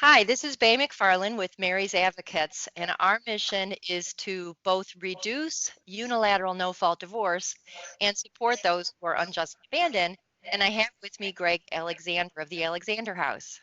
Hi, this is Bai Macfarlane with Mary's Advocates, and our mission is to both reduce unilateral no-fault divorce and support those who are unjustly abandoned. And I have with me Greg Alexander of the Alexander House.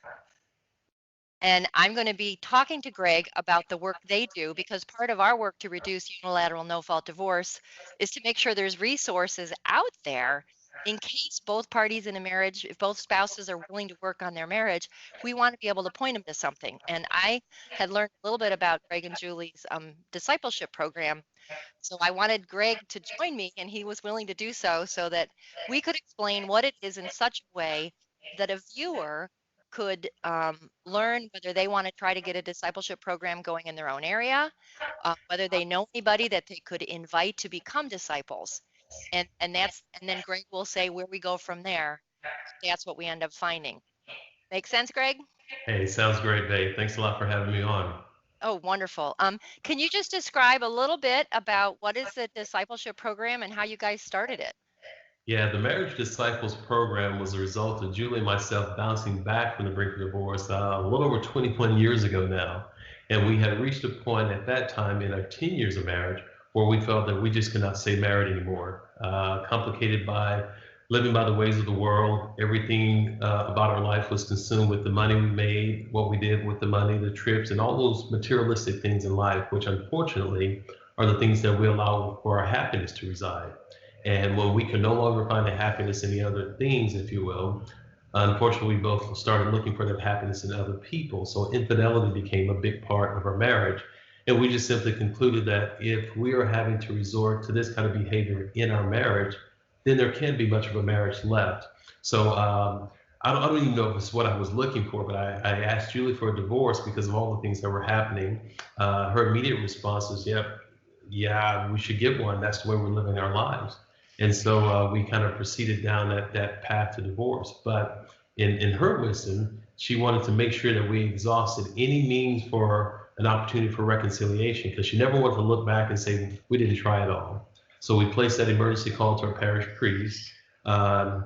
And I'm going to be talking to Greg about the work they do because part of our work to reduce unilateral no-fault divorce is to make sure there's resources out there in case both parties in a marriage, if both spouses are willing to work on their marriage, we want to be able to point them to something. And I had learned a little bit about Greg and Julie's discipleship program. So I wanted Greg to join me, and he was willing to do so that we could explain what it is in such a way that a viewer could learn whether they want to try to get a discipleship program going in their own area, whether they know anybody that they could invite to become disciples. And then Greg will say where we go from there. That's what we end up finding. Make sense, Greg? Hey, sounds great, Dave. Thanks a lot for having me on. Oh, wonderful. Can you just describe a little bit about what is the discipleship program and how you guys started it? Yeah, the Marriage Disciples program was a result of Julie and myself bouncing back from the brink of divorce a little over 21 years ago now. And we had reached a point at that time in our 10 years of marriage where we felt that we just could not stay married anymore. Complicated by living by the ways of the world, everything about our life was consumed with the money we made, what we did with the money, the trips, and all those materialistic things in life, which unfortunately are the things that we allow for our happiness to reside. And when we could no longer find the happiness in the other things, if you will, unfortunately, we both started looking for that happiness in other people. So infidelity became a big part of our marriage. And we just simply concluded that if we are having to resort to this kind of behavior in our marriage, then there can't be much of a marriage left. So I don't even know if it's what I was looking for, but I asked Julie for a divorce because of all the things that were happening. Her immediate response was, yep, yeah, we should get one. That's the way we're living our lives. And so we kind of proceeded down that path to divorce. But in her wisdom, she wanted to make sure that we exhausted any means for an opportunity for reconciliation because she never wanted to look back and say, we didn't try it all. So we placed that emergency call to our parish priest,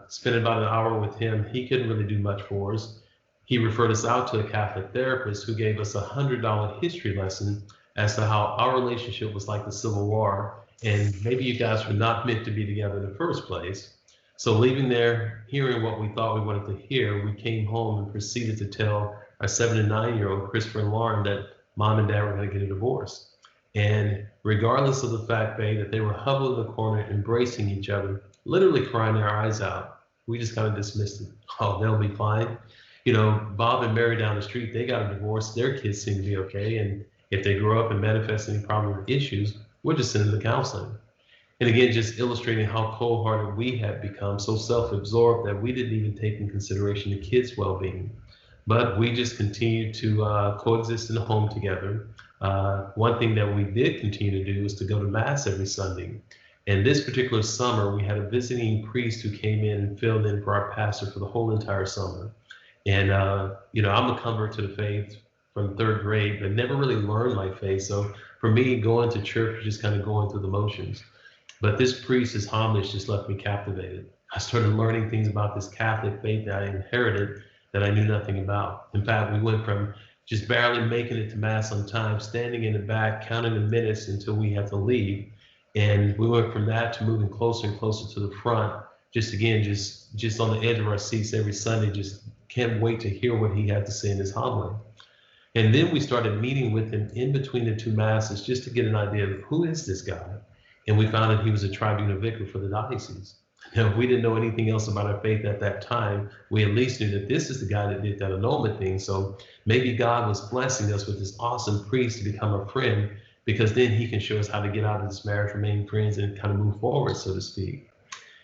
spent about an hour with him. He couldn't really do much for us. He referred us out to a Catholic therapist who gave us a $100 history lesson as to how our relationship was like the Civil War and maybe you guys were not meant to be together in the first place. So leaving there, hearing what we thought we wanted to hear, we came home and proceeded to tell our 7 and 9 year old Christopher and Lauren that mom and dad were going to get a divorce. And regardless of the fact, Bay, that they were huddled in the corner, embracing each other, literally crying their eyes out, we just kind of dismissed it. Oh, they'll be fine. You know, Bob and Mary down the street, they got a divorce. Their kids seem to be okay. And if they grow up and manifest any problem or issues, we're just sending them to counseling. And again, just illustrating how cold-hearted we had become, so self-absorbed that we didn't even take in consideration the kids' well-being. But we just continued to coexist in the home together. One thing that we did continue to do is to go to Mass every Sunday. And this particular summer, we had a visiting priest who came in and filled in for our pastor for the whole entire summer. And, I'm a convert to the faith from third grade, but never really learned my faith. So for me, going to church was just kind of going through the motions. But this priest, his homage just left me captivated. I started learning things about this Catholic faith that I inherited that I knew nothing about. In fact, we went from just barely making it to Mass on time, standing in the back, counting the minutes until we had to leave. And we went from that to moving closer and closer to the front, just again, just on the edge of our seats every Sunday, just can't wait to hear what he had to say in his homily. And then we started meeting with him in between the two masses just to get an idea of who is this guy. And we found that he was a tribunal vicar for the diocese. Now, we didn't know anything else about our faith at that time. We at least knew that this is the guy that did that annulment thing. So maybe God was blessing us with this awesome priest to become a friend, because then he can show us how to get out of this marriage, remain friends, and kind of move forward, so to speak.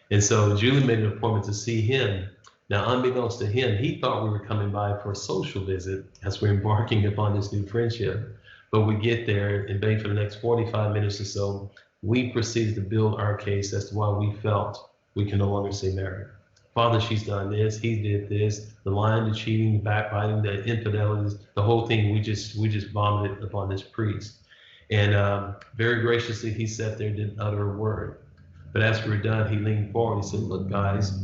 And so Julie made an appointment to see him. Now, unbeknownst to him, he thought we were coming by for a social visit as we're embarking upon this new friendship. But we get there, and for the next 45 minutes or so, we proceeded to build our case as to why we felt we can no longer stay married. Father, she's done this, he did this, the lying, the cheating, the backbiting, the infidelities, the whole thing, we just vomited upon this priest. And very graciously, he sat there and didn't utter a word. But as we were done, he leaned forward and said, look, guys,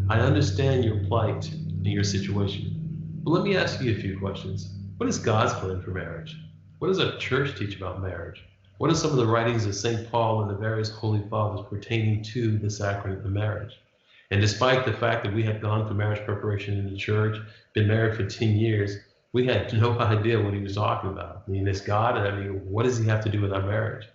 I understand your plight and your situation. But let me ask you a few questions. what is God's plan for marriage? What does our church teach about marriage? What are some of the writings of St. Paul and the various holy fathers pertaining to the sacrament of marriage? And despite the fact that we had gone through marriage preparation in the church, been married for 10 years, we had no idea what he was talking about. I mean, it's God, and I mean, what does he have to do with our marriage?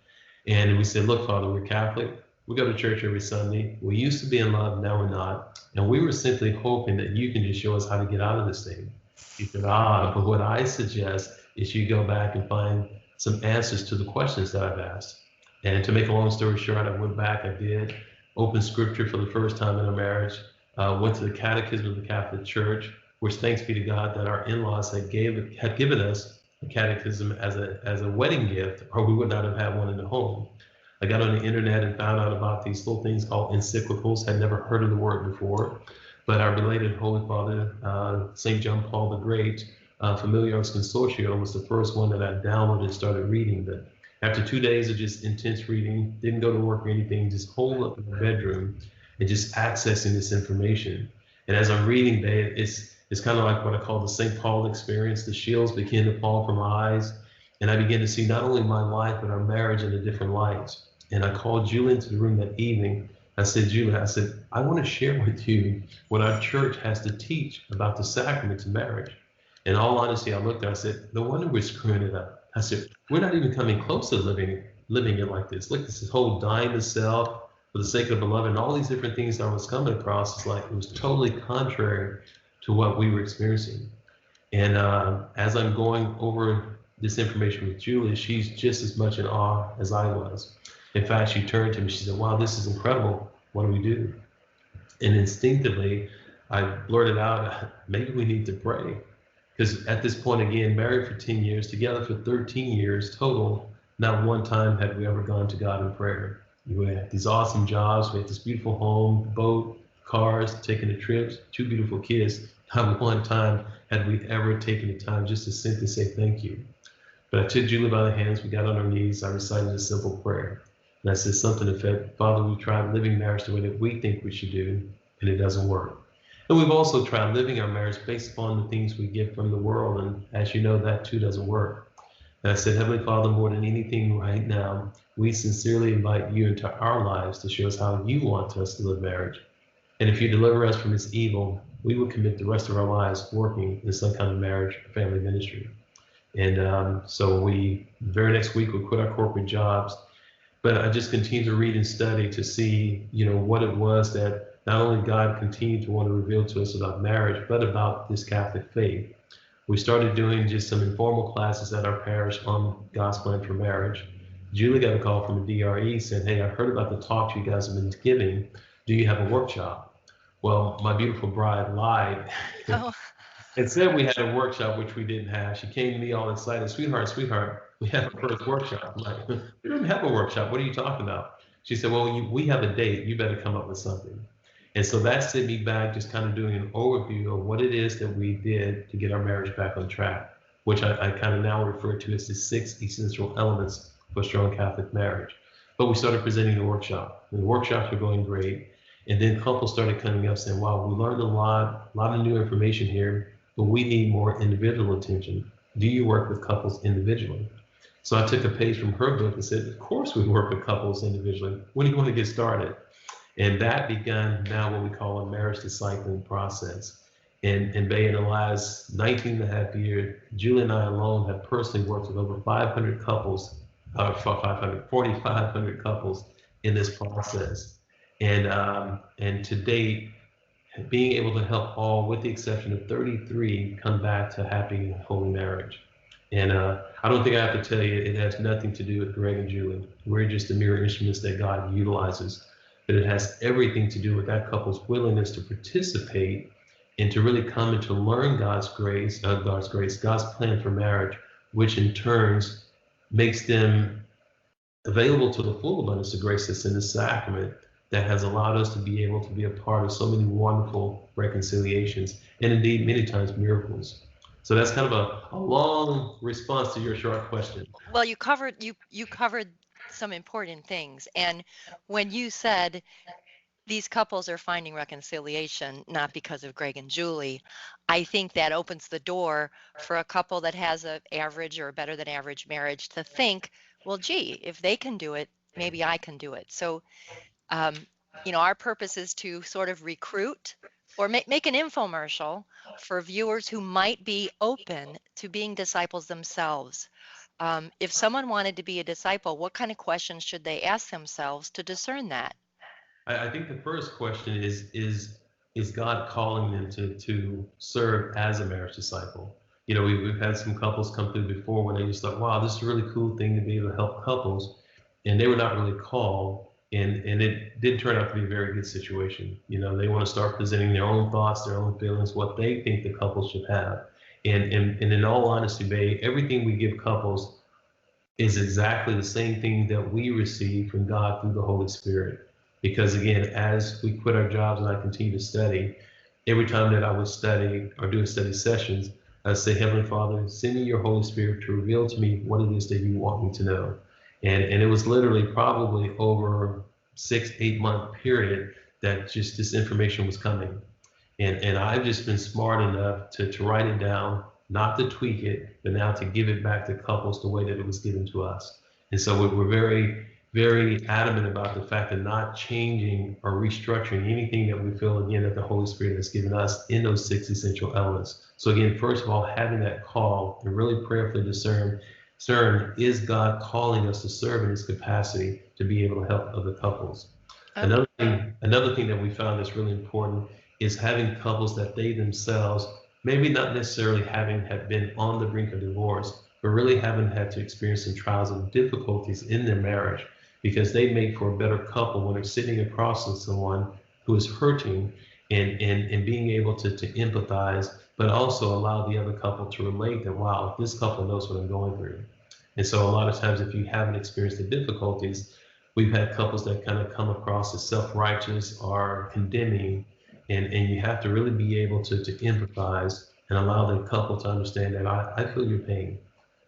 And we said, look, Father, we're Catholic. We go to church every Sunday. We used to be in love, now we're not. And we were simply hoping that you can just show us how to get out of this thing. He said, but what I suggest is you go back and find some answers to the questions that I've asked. And to make a long story short, I went back, I did open scripture for the first time in our marriage, went to the Catechism of the Catholic Church, which thanks be to God that our in-laws had given us a catechism as a wedding gift, or we would not have had one in the home. I got on the internet and found out about these little things called encyclicals. Had never heard of the word before, but our related Holy Father, St. John Paul the Great, Familiaris Consortio, was the first one that I downloaded and started reading. But after 2 days of just intense reading, didn't go to work or anything, just holed up in the bedroom and just accessing this information. And as I'm reading that, it's kind of like what I call the St. Paul experience. The shields begin to fall from my eyes, and I begin to see not only my life, but our marriage in a different light. And I called Julie into the room that evening. I said, Julie, I want to share with you what our church has to teach about the sacraments of marriage. In all honesty, I looked at her, I said, no wonder we're screwing it up. I said, we're not even coming close to living it like this. Look, this whole dying to self for the sake of the beloved, and all these different things I was coming across. It's like it was totally contrary to what we were experiencing. And as I'm going over this information with Julie, she's just as much in awe as I was. In fact, she turned to me, she said, wow, this is incredible. What do we do? And instinctively, I blurted out, maybe we need to pray. Because at this point, again, married for 10 years, together for 13 years total, not one time had we ever gone to God in prayer. We had these awesome jobs, we had this beautiful home, boat, cars, taking the trips, 2 beautiful kids. Not one time had we ever taken the time just to simply say thank you. But I took Julie by the hands, we got on our knees, I recited a simple prayer. And I said something to the effect, Father, we've tried living marriage the way that we think we should do, and it doesn't work. And we've also tried living our marriage based upon the things we get from the world, and as you know, that too doesn't work. And I said, Heavenly Father, more than anything right now, we sincerely invite you into our lives to show us how you want us to live marriage. And if you deliver us from this evil, we will commit the rest of our lives working in some kind of marriage or family ministry. And so the very next week, we quit our corporate jobs. But I just continued to read and study to see, what it was that not only God continued to want to reveal to us about marriage, but about this Catholic faith. We started doing just some informal classes at our parish on God's plan for marriage. Julie got a call from the DRE saying, hey, I heard about the talk you guys have been giving. Do you have a workshop? Well, my beautiful bride lied. Oh, and said we had a workshop, which we didn't have. She came to me all excited, sweetheart, we have a first workshop. I'm like, we don't have a workshop. What are you talking about? She said, well, we have a date. You better come up with something. And so that sent me back just kind of doing an overview of what it is that we did to get our marriage back on track, which I kind of now refer to as the 6 essential elements for a strong Catholic marriage. But we started presenting the workshop, and the workshops were going great. And then couples started coming up saying, wow, we learned a lot of new information here, but we need more individual attention. Do you work with couples individually? So I took a page from her book and said, of course we work with couples individually. When do you want to get started? And that began now what we call a marriage discipling process. And Bai, in the last 19 and a half years, Julie and I alone have personally worked with over 500 couples, 4,500 couples in this process. And to date, being able to help all, with the exception of 33, come back to happy, holy marriage. And I don't think I have to tell you, it has nothing to do with Greg and Julie. We're just the mere instruments that God utilizes. But it has everything to do with that couple's willingness to participate and to really come and to learn God's plan for marriage, which in turns makes them available to the full abundance of grace that's in the sacrament that has allowed us to be able to be a part of so many wonderful reconciliations and indeed many times miracles. So that's kind of a long response to your short question. well, you covered some important things. And when you said these couples are finding reconciliation not because of Greg and Julie. I think that opens the door for a couple that has an average or better than average marriage to think, well, gee, if they can do it, maybe I can do it. So, um, our purpose is to sort of recruit or make an infomercial for viewers who might be open to being disciples themselves. If someone wanted to be a disciple, what kind of questions should they ask themselves to discern that? I think the first question is God calling them to serve as a marriage disciple? We've had some couples come through before when they just thought, wow, this is a really cool thing to be able to help couples, and they were not really called, and it didn't turn out to be a very good situation. They want to start presenting their own thoughts, their own feelings, what they think the couple should have, and in all honesty, babe, everything we give couples is exactly the same thing that we receive from God through the Holy Spirit. Because again, as we quit our jobs and I continue to study, every time that I would study or do a study sessions, I say, Heavenly Father, send me your Holy Spirit to reveal to me what it is that you want me to know. And it was literally probably over 6-8 month period that just this information was coming. And I've just been smart enough to write it down, not to tweak it, but now to give it back to couples the way that it was given to us. And so we're very, very adamant about the fact of not changing or restructuring anything that we feel, again, that the Holy Spirit has given us in those 6 essential elements. So again, first of all, having that call and really prayerfully discern, is God calling us to serve in His capacity to be able to help other couples? Okay. Another thing that we found that's really important is having couples that they themselves, maybe not necessarily having have been on the brink of divorce, but really haven't had to experience some trials and difficulties in their marriage, because they make for a better couple when they're sitting across from someone who is hurting, and being able to empathize, but also allow the other couple to relate that, wow, this couple knows what I'm going through. And so a lot of times, if you haven't experienced the difficulties, we've had couples that kind of come across as self-righteous or condemning, and you have to really be able to empathize and allow the couple to understand that I feel your pain.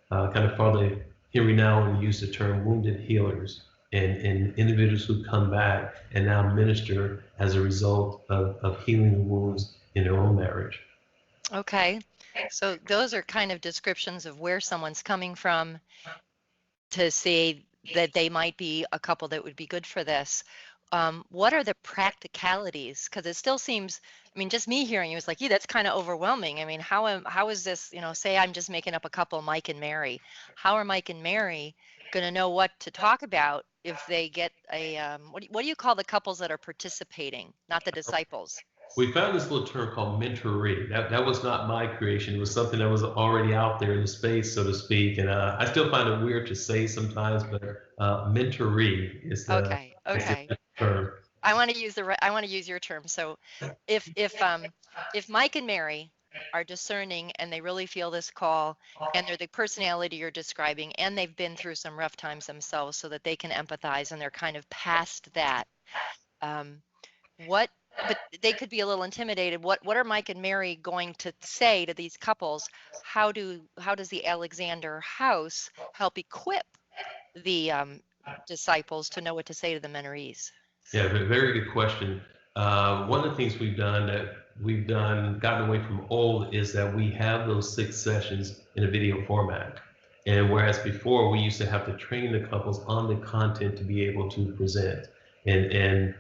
Kind of Father Henry Nouwen used the term wounded healers, and individuals who come back and now minister as a result of healing the wounds in their own marriage. Okay. So those are kind of descriptions of where someone's coming from to say that they might be a couple that would be good for this. What are the practicalities? Because it still seems, I mean, just me hearing you is like, yeah, that's kind of overwhelming. I mean, how is this, say I'm just making up a couple, Mike and Mary. How are Mike and Mary going to know what to talk about if they get a, what do you call the couples that are participating, not the disciples? We found this little term called mentoree. That was not my creation. It was something that was already out there in the space, so to speak. And I still find it weird to say sometimes, but mentoree is Okay, is the okay. term. I want to use I want to use your term. So if Mike and Mary are discerning and they really feel this call and they're the personality you're describing and they've been through some rough times themselves so that they can empathize and they're kind of past that, um, what but they could be a little intimidated. What are Mike and Mary going to say to these couples? How does the Alexander House help equip the disciples to know what to say to the Menorees? Yeah, very good question. One of the things we've gotten away from old, is that we have those 6 sessions in a video format. And whereas before we used to have to train the couples on the content to be able to present. And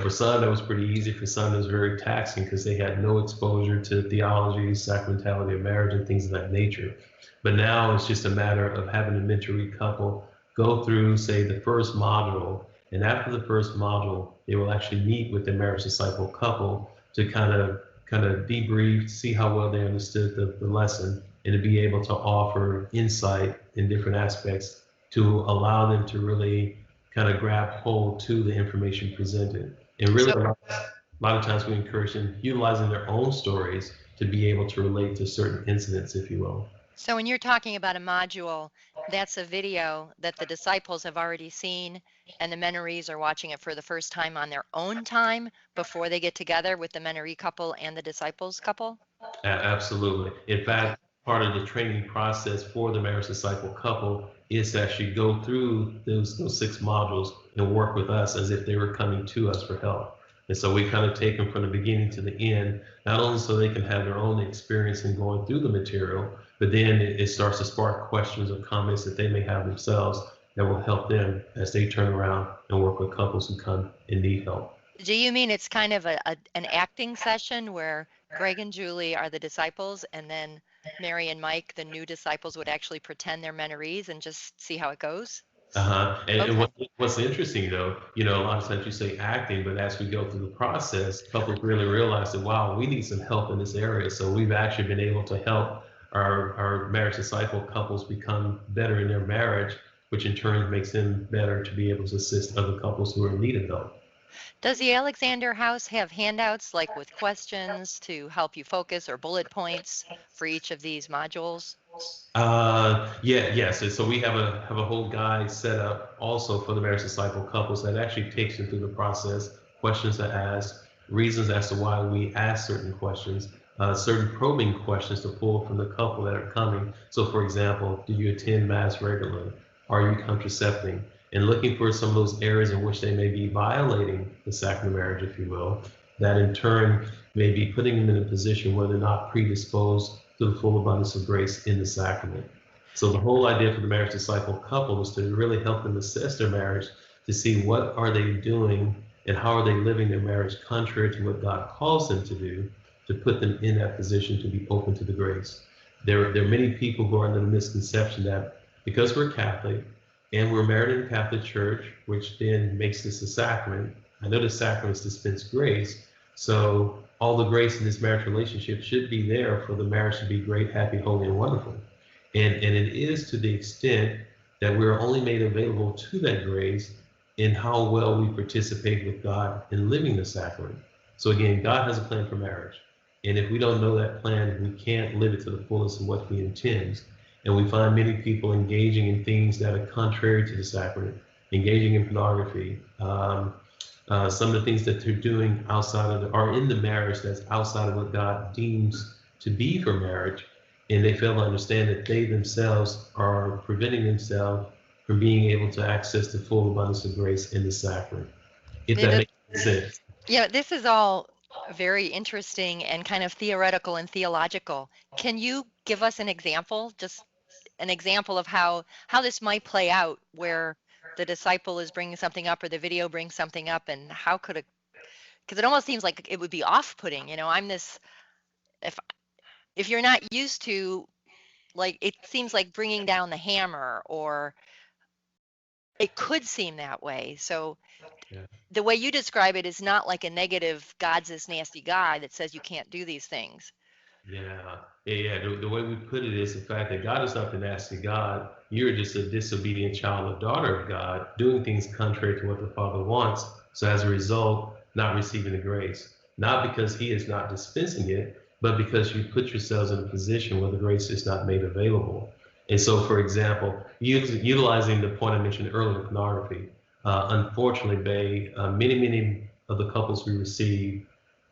for some that was pretty easy. For some it was very taxing because they had no exposure to theology, sacramentality of marriage, and things of that nature. But now it's just a matter of having a mentoree couple go through, say, the first module, and after the first module, they will actually meet with the marriage disciple couple to kind of debrief, see how well they understood the lesson, and to be able to offer insight in different aspects to allow them to really kind of grab hold to the information presented. And really, So a lot of times we encourage them utilizing their own stories to be able to relate to certain incidents, if you will. So when you're talking about a module, that's a video that the disciples have already seen, and the Menorees are watching it for the first time on their own time before they get together with the Menoree couple and the disciples couple? Absolutely. In Okay. fact, part of the training process for the marriage disciple couple is to actually go through those 6 modules and work with us as if they were coming to us for help. And so we kind of take them from the beginning to the end, not only so they can have their own experience in going through the material, but then it starts to spark questions or comments that they may have themselves that will help them as they turn around and work with couples who come and need help. Do you mean it's kind of an acting session where Greg and Julie are the disciples and then Mary and Mike, the new disciples, would actually pretend they're mentorees and just see how it goes? Uh-huh. And Okay. what's interesting though, a lot of times you say acting, but as we go through the process, couples really realize that, wow, we need some help in this area. So we've actually been able to help our marriage disciple couples become better in their marriage, which in turn makes them better to be able to assist other couples who are in need of help. Does the Alexander House have handouts like with questions to help you focus or bullet points for each of these modules? Yeah, yes. And so we have a whole guide set up also for the marriage disciple couples that actually takes them through the process, questions to ask, reasons as to why we ask certain questions, certain probing questions to pull from the couple that are coming. So, for example, do you attend Mass regularly? Are you contracepting? And looking for some of those areas in which they may be violating the sacrament of marriage, if you will, that in turn may be putting them in a position where they're not predisposed to the full abundance of grace in the sacrament. So the whole idea for the marriage disciple couple is to really help them assess their marriage to see what are they doing and how are they living their marriage contrary to what God calls them to do, to put them in that position to be open to the grace. There are many people who are under the misconception that because we're Catholic and we're married in the Catholic Church, which then makes this a sacrament. I know the sacraments dispense grace, so all the grace in this marriage relationship should be there for the marriage to be great, happy, holy, and wonderful. And it is to the extent that we're only made available to that grace in how well we participate with God in living the sacrament. So again, God has a plan for marriage. And if we don't know that plan, we can't live it to the fullest of what he intends. And we find many people engaging in things that are contrary to the sacrament, engaging in pornography, some of the things that they're doing outside of are in the marriage that's outside of what God deems to be for marriage, and they fail to understand that they themselves are preventing themselves from being able to access the full abundance of grace in the sacrament. If Yeah, that makes sense. yeah, this is all very interesting and kind of theoretical and theological. Can you give us an example, just an example of how this might play out where the disciple is bringing something up or the video brings something up, and how could it, because it almost seems like it would be off-putting, I'm this, if you're not used to, like, it seems like bringing down the hammer, or it could seem that way. So Yeah. the way you describe it is not like a negative God's this nasty guy that says you can't do these things. Yeah. The way we put it is the fact that God is not the nasty God. You're just a disobedient child or daughter of God, doing things contrary to what the Father wants. So as a result, not receiving the grace. Not because he is not dispensing it, but because you put yourselves in a position where the grace is not made available. And so, for example, utilizing the point I mentioned earlier, pornography. Unfortunately, many of the couples we receive,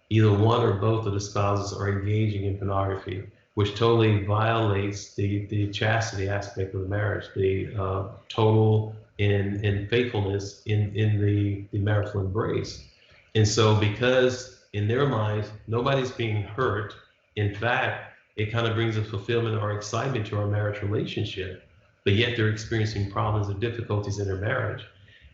either one or both of the spouses are engaging in pornography, which totally violates the chastity aspect of the marriage, the total in faithfulness in the marital embrace. And so, because in their minds, nobody's being hurt, in fact, it kind of brings a fulfillment or excitement to our marriage relationship, but yet they're experiencing problems and difficulties in their marriage.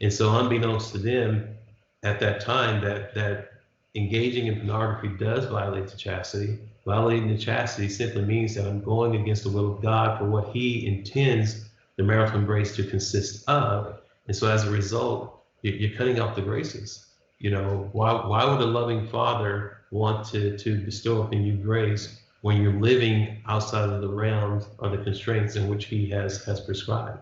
And so, unbeknownst to them, at that time, that engaging in pornography does violate the chastity. Violating the chastity simply means that I'm going against the will of God for what he intends the marital embrace to consist of. And so as a result, you're cutting off the graces. Why would a loving father want to bestow upon you grace when you're living outside of the realms or the constraints in which he has prescribed?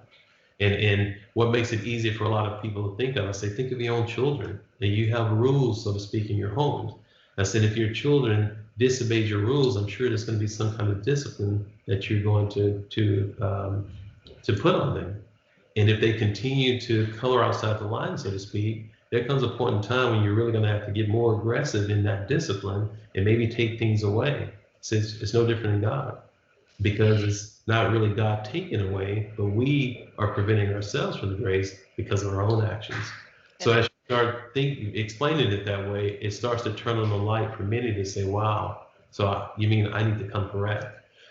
And what makes it easier for a lot of people to think of, I say, think of your own children. And you have rules, so to speak, in your homes. I said, if your children disobey your rules, I'm sure there's going to be some kind of discipline that you're going to put on them. And if they continue to color outside the line, so to speak, there comes a point in time when you're really going to have to get more aggressive in that discipline and maybe take things away. So it's no different than God, because it's not really God taking away, but we are preventing ourselves from the grace because of our own actions. So as start explaining it that way, it starts to turn on the light for many to say, wow, so you mean I need to come correct?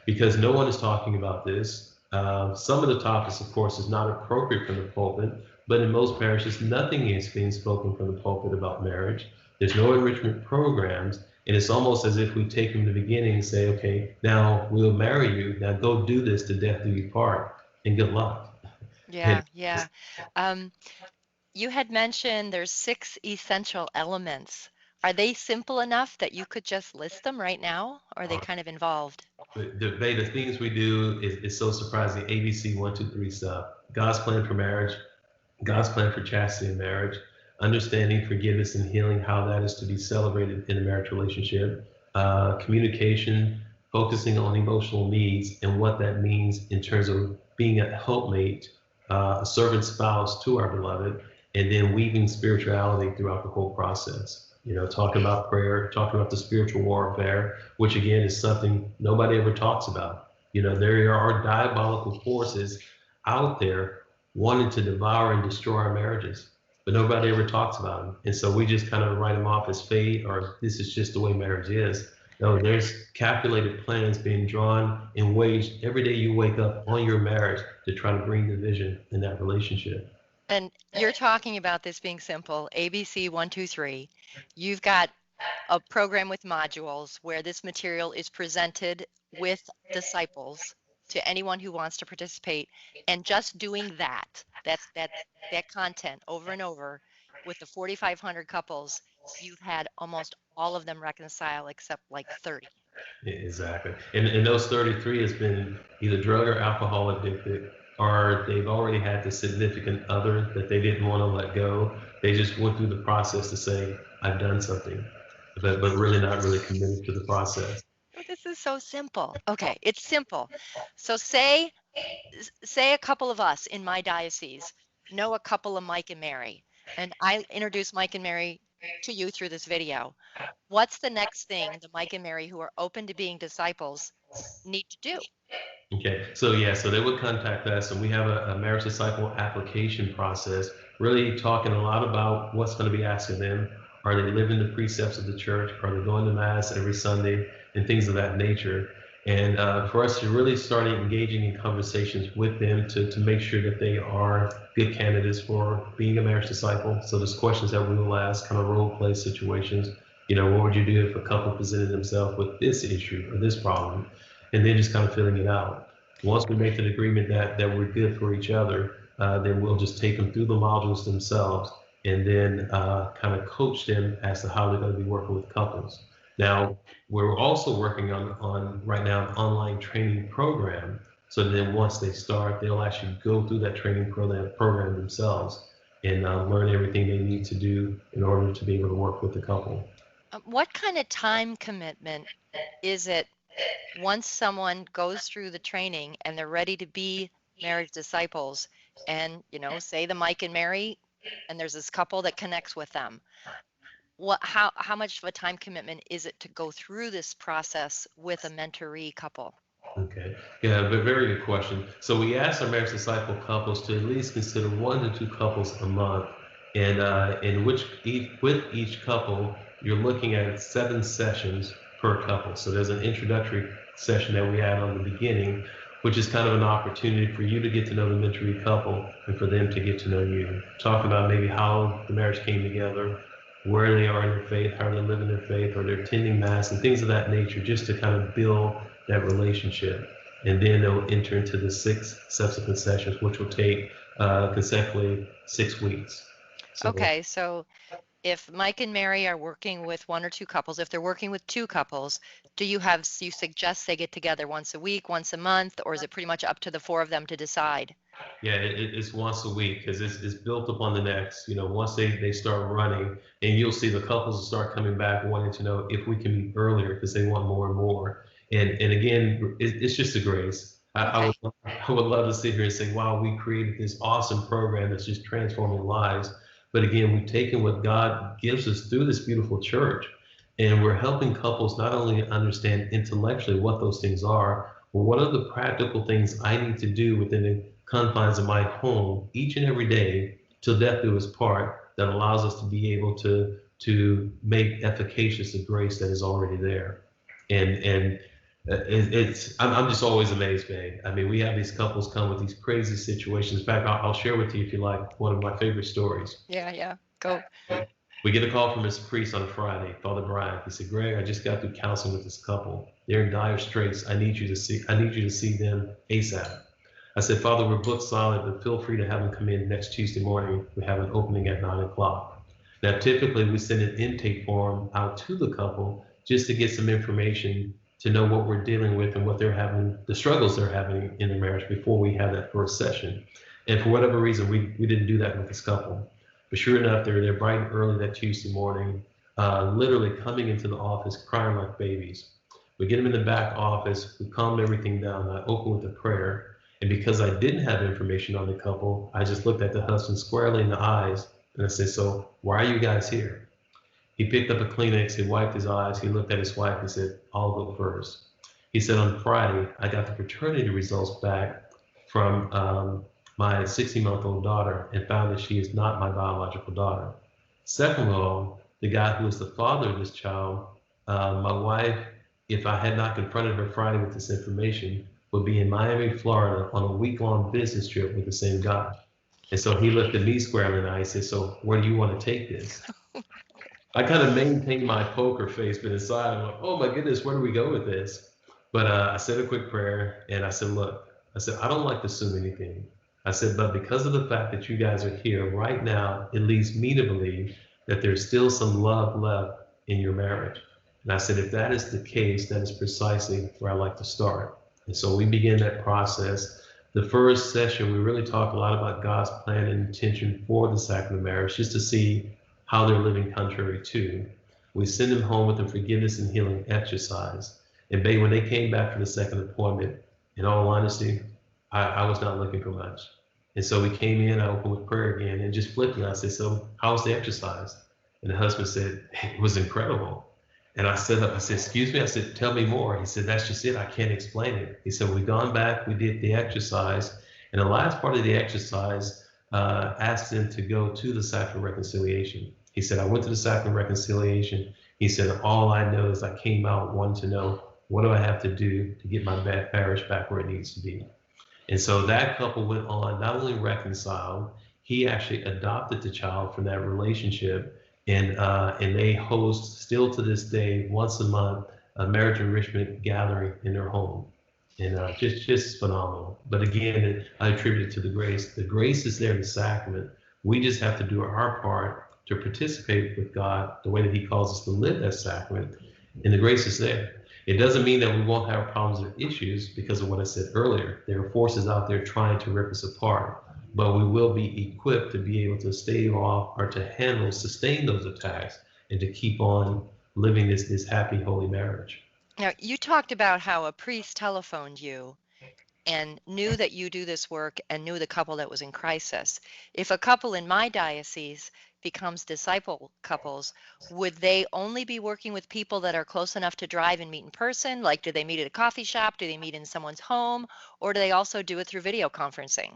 Because no one is talking about this. Some of the topics, of course, is not appropriate from the pulpit, but in most parishes, nothing is being spoken from the pulpit about marriage. There's no enrichment programs, and it's almost as if we take from the beginning and say, okay, now we'll marry you. Now go do this to death do you part, and good luck. And Yeah, yeah. Um, you had mentioned there's 6 essential elements. Are they simple enough that you could just list them right now, or are they kind of involved? the things we do is so surprising. ABC 1, 2, 3 stuff. God's plan for marriage, God's plan for chastity in marriage, understanding forgiveness and healing, how that is to be celebrated in a marriage relationship, communication, focusing on emotional needs and what that means in terms of being a helpmate, a servant spouse to our beloved, and then weaving spirituality throughout the whole process. You know, talking about prayer, talking about the spiritual warfare, which again is something nobody ever talks about. You know, there are diabolical forces out there wanting to devour and destroy our marriages, but nobody ever talks about them. And so we just kind of write them off as fate or this is just the way marriage is. No, there's calculated plans being drawn and waged every day you wake up on your marriage to try to bring division in that relationship. And you're talking about this being simple, ABC 1, 2, 3. You've got a program with modules where this material is presented with disciples to anyone who wants to participate, and just doing that content over and over with the 4,500 couples, you've had almost all of them reconcile except like 30. Exactly. And those 33 has been either drug or alcohol addicted, or they've already had the significant other that they didn't want to let go. They just went through the process to say, I've done something, but really not really committed to the process. Oh, this is so simple. Okay, it's simple. So say a couple of us in my diocese know a couple of Mike and Mary, and I introduce Mike and Mary to you through this video. What's the next thing the Mike and Mary who are open to being disciples need to do? Okay, so yeah, so they would contact us, and we have a marriage disciple application process, really talking a lot about what's going to be asked of them. Are they living the precepts of the church? Are they going to mass every Sunday and things of that nature? And for us to really start engaging in conversations with them to make sure that they are good candidates for being a marriage disciple. So there's questions that we will ask, kind of role play situations. You know, what would you do if a couple presented themselves with this issue or this problem? And then just kind of filling it out. Once we make an agreement that we're good for each other, then we'll just take them through the modules themselves and then kind of coach them as to how they're going to be working with couples. Now, we're also working on right now an online training program. So then once they start, they'll actually go through that training program themselves and learn everything they need to do in order to be able to work with the couple. What kind of time commitment is it once someone goes through the training and they're ready to be marriage disciples and, say the Mike and Mary, and there's this couple that connects with them? How much of a time commitment is it to go through this process with a mentoree couple? Okay. Yeah, but very good question. So we asked our marriage disciple couples to at least consider 1 to 2 couples a month, and with each couple, you're looking at 7 sessions per couple. So there's an introductory session that we had on the beginning, which is kind of an opportunity for you to get to know the mentoree couple and for them to get to know you. Talk about maybe how the marriage came together, where they are in their faith, how they're living their faith, or they're attending mass, and things of that nature, just to kind of build that relationship. And then they'll enter into the 6 subsequent sessions, which will take consecutively 6 weeks. So, Okay, so if Mike and Mary are working with 1 or 2 couples, if they're working with 2 couples, you suggest they get together once a week, once a month, or is it pretty much up to the 4 of them to decide? yeah, it's once a week because it's built upon the next. You know, once they start running, and you'll see the couples will start coming back wanting to know if we can meet earlier because they want more and more. And again, it's just a grace. Okay. I would love to sit here and say, wow, we created this awesome program that's just transforming lives. But again, we've taken what God gives us through this beautiful church, and we're helping couples not only understand intellectually what those things are, but what are the practical things I need to do within the confines of my home each and every day till death do us part that allows us to be able to make efficacious the grace that is already there. And I'm just always amazed, man. I mean, we have these couples come with these crazy situations. In fact, I'll share with you, if you like, one of my favorite stories. Yeah, yeah. Go. We get a call from this priest on a Friday, Father Brian. He said, "Greg, I just got through counseling with this couple. They're in dire straits. I need you to see them ASAP." I said, "Father, we're booked solid, but feel free to have them come in next Tuesday morning. We have an opening at 9 o'clock." Now, typically we send an intake form out to the couple just to get some information to know what we're dealing with and what they're having, the struggles they're having in their marriage before we have that first session. And for whatever reason, we didn't do that with this couple. But sure enough, they're there bright and early that Tuesday morning, literally coming into the office crying like babies. We get them in the back office, we calm everything down. I open with a prayer. And because I didn't have information on the couple, I just looked at the husband squarely in the eyes and I said, "So why are you guys here?" He picked up a Kleenex, he wiped his eyes, he looked at his wife and said, "I'll go first." He said, "On Friday, I got the paternity results back from my 60-month-old daughter and found that she is not my biological daughter. Second of all, the guy who is the father of this child, my wife, if I had not confronted her Friday with this information, would be in Miami, Florida on a week-long business trip with the same guy." And so he looked at me squarely and I said, "So where do you want to take this?" I kind of maintained my poker face, but inside I'm like, "Oh my goodness, where do we go with this?" But I said a quick prayer and I said, "Look," I said, "I don't like to assume anything." I said, "But because of the fact that you guys are here right now, it leads me to believe that there's still some love left in your marriage." And I said, "If that is the case, that is precisely where I like to start." And so we began that process. The first session, we really talked a lot about God's plan and intention for the sacrament of marriage, just to see how they're living contrary to. We send them home with a forgiveness and healing exercise. And babe, when they came back for the second appointment, in all honesty, I was not looking for much. And so we came in, I opened with prayer again, and just flipped it. I said, "So how was the exercise?" And the husband said, "It was incredible." And I said, "Excuse me?" I said, "Tell me more." He said, "That's just it. I can't explain it." He said, "We've gone back, we did the exercise, and the last part of the exercise asked them to go to the sacrament of reconciliation." He said, "I went to the sacrament of reconciliation." He said, "All I know is I came out wanting to know, what do I have to do to get my marriage back where it needs to be?" And so that couple went on, not only reconciled, he actually adopted the child from that relationship. And they host, still to this day, once a month, a marriage enrichment gathering in their home. And just phenomenal. But again, I attribute it to the grace. The grace is there in the sacrament. We just have to do our part to participate with God the way that he calls us to live that sacrament. And the grace is there. It doesn't mean that we won't have problems or issues because of what I said earlier. There are forces out there trying to rip us apart, but we will be equipped to be able to stave off or to handle, sustain those attacks, and to keep on living this happy, holy marriage. Now, you talked about how a priest telephoned you and knew that you do this work and knew the couple that was in crisis. If a couple in my diocese becomes disciple couples, would they only be working with people that are close enough to drive and meet in person? Like, do they meet at a coffee shop? Do they meet in someone's home? Or do they also do it through video conferencing?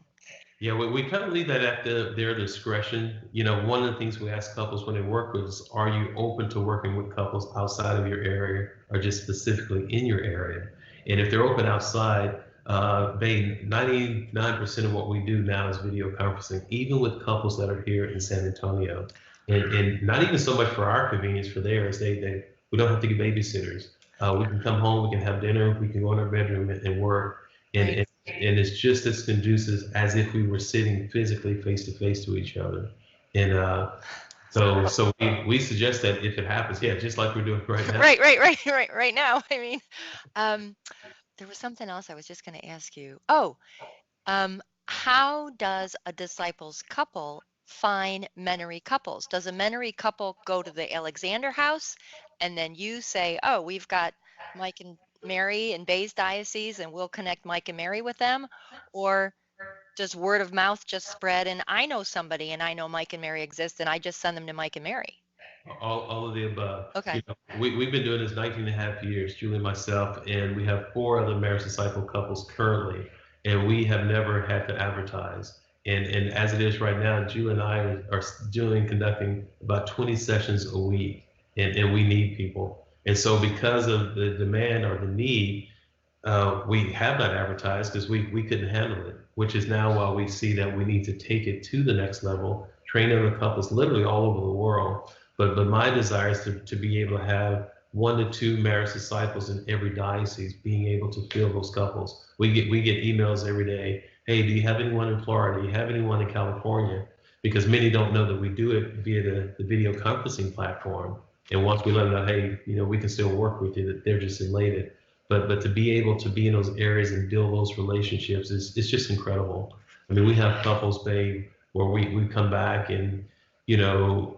Yeah, we kind of leave that at their discretion. You know, one of the things we ask couples when they work with us, are you open to working with couples outside of your area or just specifically in your area? And if they're open outside, they 99% of what we do now is video conferencing, even with couples that are here in San Antonio. And not even so much for our convenience, for theirs. We don't have to get babysitters. We can come home, we can have dinner, we can go in our bedroom and work. And, Right. and it's just as conducive as if we were sitting physically face to face to each other. And so we suggest that if it happens, yeah, just like we're doing right now. Right now. I mean, um, there was something else I was just going to ask you. Oh, how does a disciples couple find Menoree couples? Does a Menoree couple go to the Alexander house and then you say, "Oh, we've got Mike and Mary in Bay's diocese and we'll connect Mike and Mary with them"? Or does word of mouth just spread and I know somebody and I know Mike and Mary exist and I just send them to Mike and Mary? All of the above. Okay. We've been doing this 19 and a half years, Julie and myself, and we have 4 other marriage disciple couples currently, and we have never had to advertise. And as it is right now, Julie and I are doing conducting about 20 sessions a week, and we need people. And so because of the demand or the need, we have not advertised because we couldn't handle it, which is now why we see that we need to take it to the next level, train other couples literally all over the world. But my desire is to be able to have 1 to 2 marriage disciples in every diocese, being able to fill those couples. We get emails every day. Hey, do you have anyone in Florida? Do you have anyone in California? Because many don't know that we do it via the video conferencing platform. And once we let them know, hey, we can still work with you, that they're just elated. But to be able to be in those areas and build those relationships is just incredible. I mean, we have couples, babe, where we come back and you know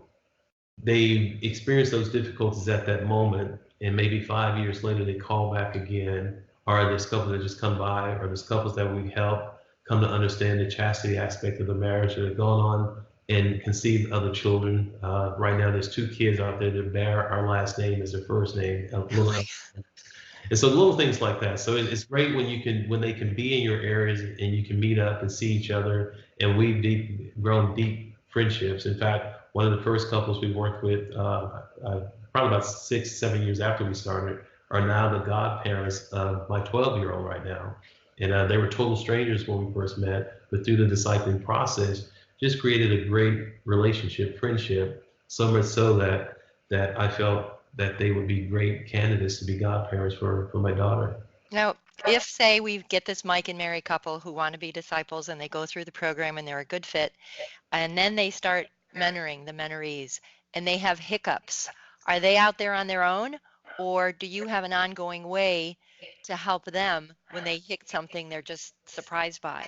they experience those difficulties at that moment, and maybe 5 years later they call back again, or there's couples that just come by, or there's couples that we help come to understand the chastity aspect of the marriage that have gone on and conceive other children. Right now, there's 2 kids out there that bear our last name as their first name. Really? And so little things like that. So it's great when they can be in your areas and you can meet up and see each other, and we've grown deep friendships. In fact, one of the first couples we worked with, probably about 6, 7 years after we started, are now the godparents of my 12-year-old right now. And they were total strangers when we first met, but through the discipling process, just created a great relationship, friendship, so much so that I felt that they would be great candidates to be godparents for my daughter. Now, if say we get this Mike and Mary couple who want to be disciples and they go through the program and they're a good fit, and then they start mentoring the mentorees and they have hiccups, are they out there on their own, or do you have an ongoing way to help them when they hit something they're just surprised by?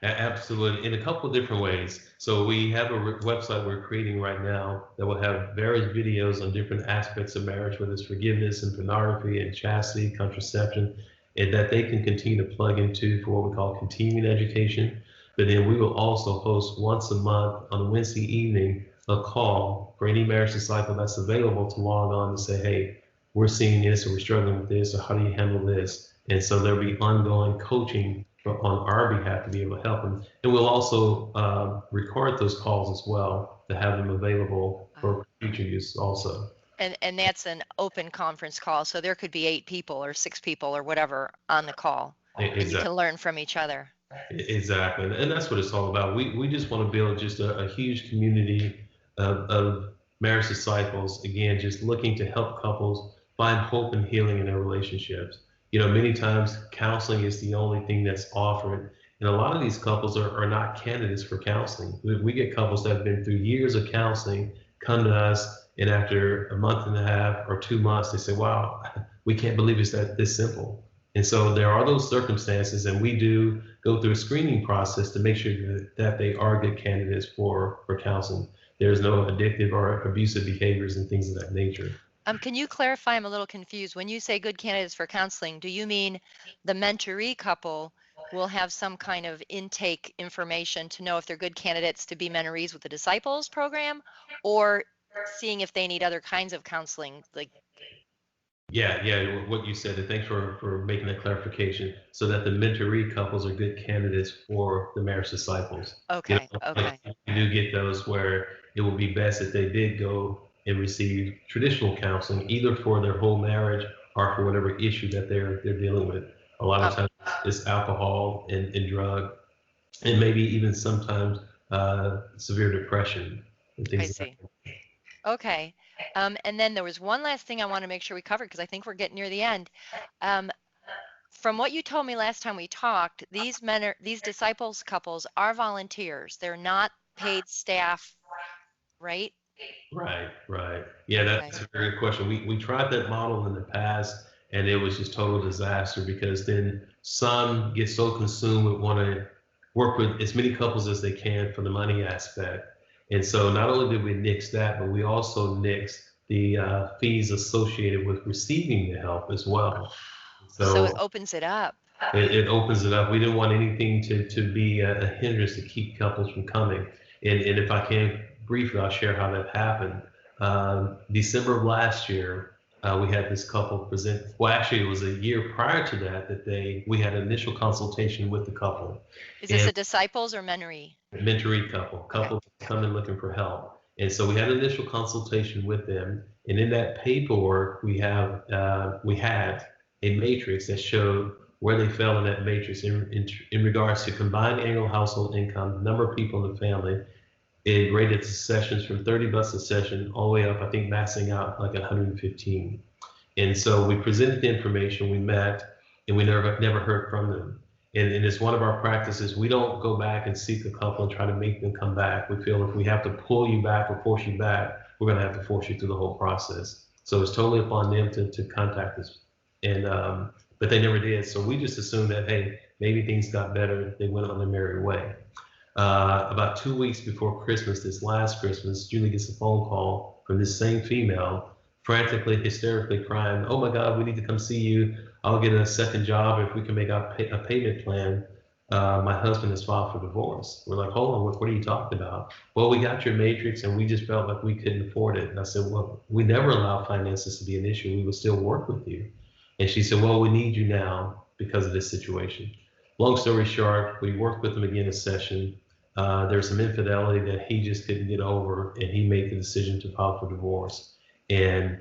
Absolutely, in a couple of different ways. So we have a website we're creating right now that will have various videos on different aspects of marriage, whether it's forgiveness and pornography and chastity, contraception, and that they can continue to plug into for what we call continuing education. But then we will also host once a month on a Wednesday evening a call for any marriage disciple that's available to log on and say, hey, we're seeing this, or we're struggling with this, or how do you handle this? And so there'll be ongoing coaching on our behalf to be able to help them. And we'll also record those calls as well to have them available for future use also. And that's an open conference call, so there could be 8 people or 6 people or whatever on the call. Exactly. And you can learn from each other. Exactly, and that's what it's all about. We just want to build just a huge community of marriage disciples, again, just looking to help couples find hope and healing in their relationships. Many times counseling is the only thing that's offered, and a lot of these couples are not candidates for counseling. We get couples that have been through years of counseling come to us, and after a month and a half or 2 months, they say, wow, we can't believe it's this simple. And so there are those circumstances, and we do go through a screening process to make sure that they are good candidates for counseling. There's no addictive or abusive behaviors and things of that nature. Can you clarify? I'm a little confused. When you say good candidates for counseling, do you mean the mentoree couple will have some kind of intake information to know if they're good candidates to be mentorees with the Disciples program, or seeing if they need other kinds of counseling? Yeah, what you said, and thanks for making that clarification, so that the mentoree couples are good candidates for the marriage disciples. Okay. You do get those where it would be best if they did go and receive traditional counseling, either for their whole marriage or for whatever issue that they're dealing with. A lot of times it's alcohol and drug, and maybe even sometimes severe depression and things. I see. Okay. And then there was one last thing I want to make sure we covered, because I think we're getting near the end. From what you told me last time we talked, these disciples couples are volunteers. They're not paid staff, right? Right. Yeah, that's a very good question. We tried that model in the past, and it was just total disaster, because then some get so consumed with want to work with as many couples as they can for the money aspect. And so not only did we nix that, but we also nixed the fees associated with receiving the help as well. So it opens it up. It opens it up. We didn't want anything to be a hindrance to keep couples from coming. And if I can briefly, I'll share how that happened. December of last year, we had this couple present. Well, actually, it was a year prior to that we had an initial consultation with the couple. Is this And a disciples or mentoree? mentoree Okay. couple come in looking for help. And so we had an initial consultation with them. And in that paperwork, we had a matrix that showed where they fell in that matrix in regards to combined annual household income, number of people in the family. It rated the sessions from 30 bucks a session all the way up, I think, maxing out like 115. And so we presented the information, we met, and we never heard from them. And it's one of our practices. We don't go back and seek a couple and try to make them come back. We feel if we have to pull you back or force you back, we're going to have to force you through the whole process. So it's totally upon them to contact us. And but they never did. So we just assumed that, hey, maybe things got better. They went on their merry way. About 2 weeks before Christmas, this last Christmas, Julie gets a phone call from this same female, frantically, hysterically crying, "Oh my God, we need to come see you. I'll get a second job if we can make a payment plan. My husband has filed for divorce." We're like, "Hold on, what are you talking about?" "Well, we got your matrix and we just felt like we couldn't afford it." And I said, "Well, we never allow finances to be an issue. We would still work with you." And she said, "Well, we need you now because of this situation." Long story short, we worked with him again a session. There's some infidelity that he just couldn't get over, and he made the decision to file for divorce. And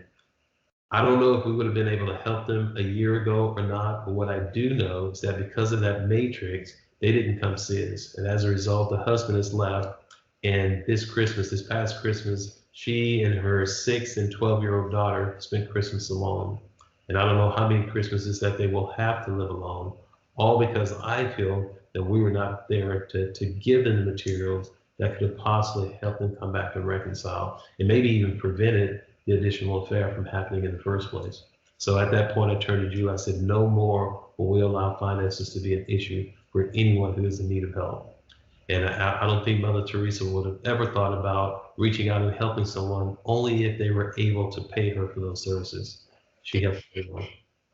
I don't know if we would have been able to help them a year ago or not, but what I do know is that because of that matrix, they didn't come see us. And as a result, the husband has left. And this past Christmas, she and her 6 and 12-year-old daughter spent Christmas alone. And I don't know how many Christmases that they will have to live alone, all because I feel that we were not there to give them the materials that could have possibly helped them come back and reconcile, and maybe even prevented the additional affair from happening in the first place. So at that point, I turned to Julie. I said, "No more will we allow finances to be an issue for anyone who is in need of help." And I don't think Mother Teresa would have ever thought about reaching out and helping someone only if they were able to pay her for those services. She helped everyone.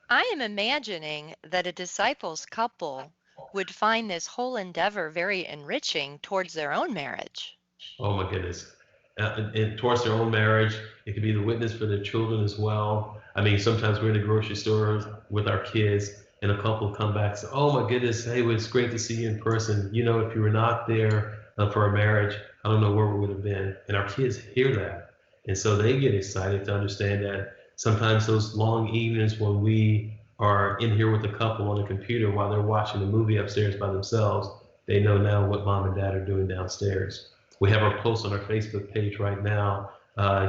I am imagining that a disciples couple would find this whole endeavor very enriching towards their own marriage. Oh my goodness. And towards their own marriage, it could be the witness for their children as well. I mean, sometimes we're in the grocery stores with our kids, and a couple come back and say, "Oh my goodness, hey, well, it's great to see you in person. You know, if you were not there for our marriage, I don't know where we would have been." And our kids hear that. And so they get excited to understand that sometimes those long evenings when we are in here with a couple on the computer while they're watching a movie upstairs by themselves, they know now what mom and dad are doing downstairs. We have our post on our Facebook page right now.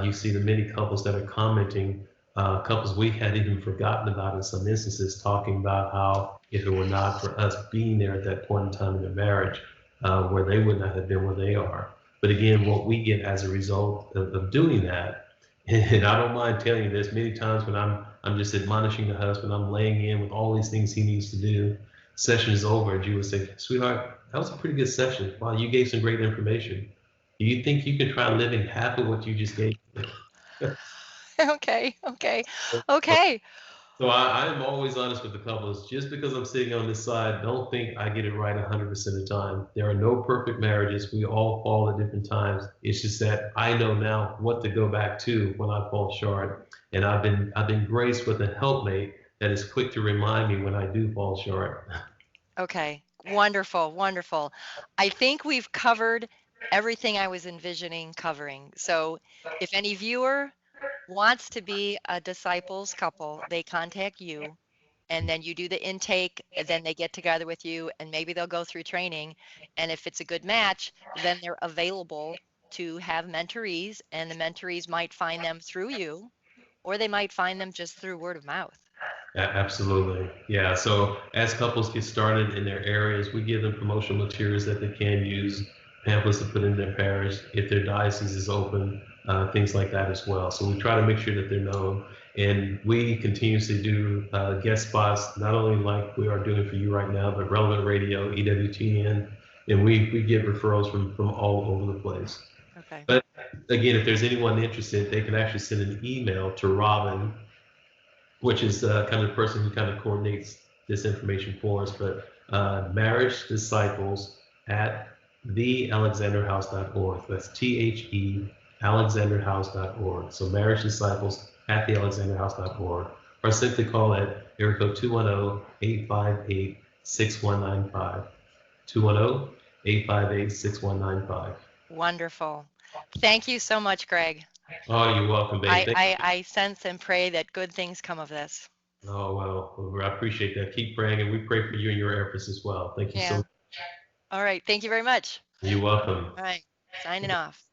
You see the many couples that are commenting, couples we had even forgotten about in some instances, talking about how if it were not for us being there at that point in time in their marriage, where they would not have been where they are. But again, what we get as a result of doing that, and I don't mind telling you this, many times when I'm just admonishing the husband, I'm laying in with all these things he needs to do. Session is over, and you would say, "Sweetheart, that was a pretty good session. Wow, you gave some great information. Do you think you can try living half of what you just gave?" Okay, okay, okay. So I am always honest with the couples. Just because I'm sitting on this side, don't think I get it right 100% of the time. There are no perfect marriages. We all fall at different times. It's just that I know now what to go back to when I fall short, and I've been graced with a helpmate that is quick to remind me when I do fall short. Okay, wonderful, wonderful. I think we've covered everything I was envisioning covering. So if any viewer wants to be a disciples couple, they contact you and then you do the intake, and then they get together with you and maybe they'll go through training. And if it's a good match, then they're available to have mentorees, and the mentorees might find them through you, or they might find them just through word of mouth. Absolutely. Yeah. So as couples get started in their areas, we give them promotional materials that they can use, pamphlets to put in their parish, if their diocese is open, things like that as well. So we try to make sure that they're known. And we continuously do guest spots, not only like we are doing for you right now, but Relevant Radio, EWTN, and we get referrals from all over the place. Okay. But again, if there's anyone interested, they can actually send an email to Robin, which is kind of the person who kind of coordinates this information for us, but marriage disciples at thealexanderhouse.org. That's THE Alexanderhouse.org. So marriage disciples at thealexanderhouse.org, or simply call at area code 210-858-6195. 210-858-6195. Wonderful. Thank you so much, Greg. Oh, you're welcome, babe. I sense and pray that good things come of this. Oh, well, I appreciate that. Keep praying, and we pray for you and your efforts as well. Thank you so Yeah. much. All right. Thank you very much. You're welcome. All right. Signing off.